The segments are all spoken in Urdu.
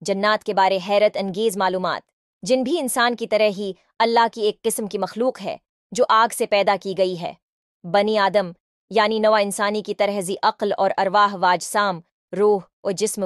جنات کے بارے حیرت انگیز معلومات۔ جن بھی انسان کی طرح ہی اللہ کی ایک قسم کی مخلوق ہے جو آگ سے پیدا کی گئی ہے۔ بنی آدم یعنی نوع انسانی کی طرح ذی عقل اور ارواح واجسام، روح و جسم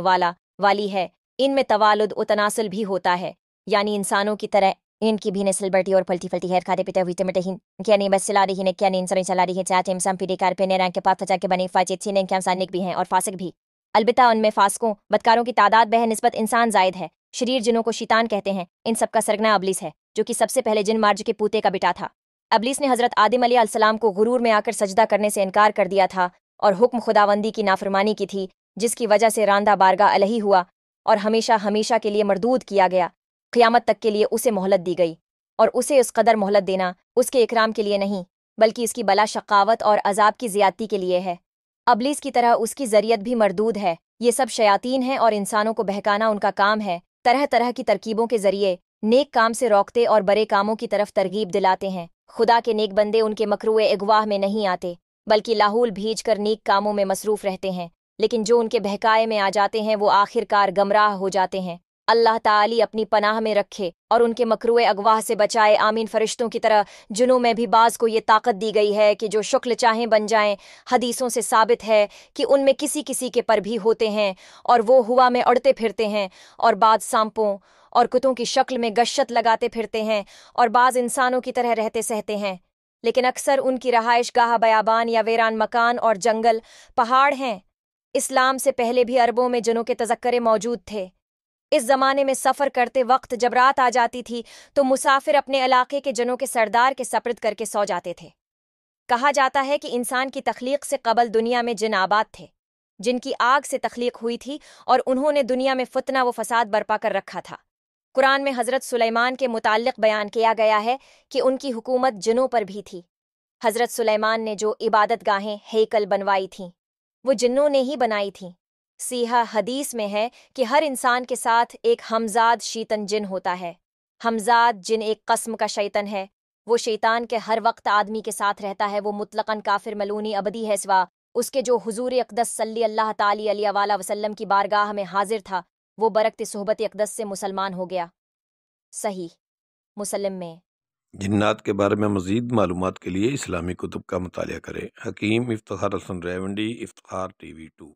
والی ہے۔ ان میں توالد و تناسل بھی ہوتا ہے، یعنی انسانوں کی طرح ان کی بھی نسل بڑھتی اور پھلتی پھلتی ہے، کھاتے پیتے ہوئی ٹمٹے ہی کیا نہیں بس چلا رہی ہے، کیا نہیں سریں چلا رہی ہے، چاہتے ہم سم پیڑے کار پہ نیران کے پاس فچا کے بنے فاچے تھی نہیں کیا سانک بھی ہیں اور فاسق بھی۔ البتہ ان میں فاسقوں بدکاروں کی تعداد بہ نسبت انسان زائد ہے۔ شریر جنوں کو شیطان کہتے ہیں، ان سب کا سرگنا ابلیس ہے، جو کہ سب سے پہلے جن مارج کے پوتے کا بیٹا تھا۔ ابلیس نے حضرت آدم علیہ السلام کو غرور میں آ کر سجدہ کرنے سے انکار کر دیا تھا اور حکم خداوندی کی نافرمانی کی تھی، جس کی وجہ سے راندہ بارگاہ الہی ہوا اور ہمیشہ ہمیشہ کے لیے مردود کیا گیا۔ قیامت تک کے لیے اسے مہلت دی گئی، اور اسے اس قدر مہلت دینا اس کے اکرام کے لیے نہیں بلکہ اس کی بلا شقاوت اور عذاب کی زیادتی کے لیے ہے۔ ابلیس کی طرح اس کی ذریت بھی مردود ہے۔ یہ سب شیاطین ہیں اور انسانوں کو بہکانا ان کا کام ہے۔ طرح طرح کی ترکیبوں کے ذریعے نیک کام سے روکتے اور برے کاموں کی طرف ترغیب دلاتے ہیں۔ خدا کے نیک بندے ان کے مکروہ اغواہ میں نہیں آتے بلکہ لاحول بھیج کر نیک کاموں میں مصروف رہتے ہیں، لیکن جو ان کے بہکائے میں آ جاتے ہیں وہ آخر کار گمراہ ہو جاتے ہیں۔ اللہ تعالی اپنی پناہ میں رکھے اور ان کے مکروہ اغواہ سے بچائے، آمین۔ فرشتوں کی طرح جنوں میں بھی بعض کو یہ طاقت دی گئی ہے کہ جو شکل چاہیں بن جائیں۔ حدیثوں سے ثابت ہے کہ ان میں کسی کسی کے پر بھی ہوتے ہیں اور وہ ہوا میں اڑتے پھرتے ہیں، اور بعض سانپوں اور کتوں کی شکل میں گشت لگاتے پھرتے ہیں، اور بعض انسانوں کی طرح رہتے سہتے ہیں، لیکن اکثر ان کی رہائش گاہ بیابان یا ویران مکان اور جنگل پہاڑ ہیں۔ اسلام سے پہلے بھی عربوں میں جنوں کے تذکرے موجود تھے۔ اس زمانے میں سفر کرتے وقت جب رات آ جاتی تھی تو مسافر اپنے علاقے کے جنوں کے سردار کے سپرد کر کے سو جاتے تھے۔ کہا جاتا ہے کہ انسان کی تخلیق سے قبل دنیا میں جن آباد تھے، جن کی آگ سے تخلیق ہوئی تھی، اور انہوں نے دنیا میں فتنہ و فساد برپا کر رکھا تھا۔ قرآن میں حضرت سلیمان کے متعلق بیان کیا گیا ہے کہ ان کی حکومت جنوں پر بھی تھی۔ حضرت سلیمان نے جو عبادت گاہیں ہیکل بنوائی تھیں وہ جنوں نے ہی بنائی تھیں۔ صحیح حدیث میں ہے کہ ہر انسان کے ساتھ ایک ہمزاد شیطن جن ہوتا ہے۔ ہمزاد جن ایک قسم کا شیطن ہے۔ وہ شیطان کے ہر وقت آدمی کے ساتھ رہتا ہے۔ وہ مطلقاً کافر ملونی ابدی ہے، سوا اس کے جو حضور اقدس صلی اللہ تعالی علیہ وآلہ وسلم کی بارگاہ میں حاضر تھا، وہ برکت صحبت اقدس سے مسلمان ہو گیا۔ صحیح مسلم میں۔ جنات کے بارے میں مزید معلومات کے لیے اسلامی کتب کا مطالعہ کریں۔ حکیم افتخار حسن ریونڈی، افتخار ٹی وی 2۔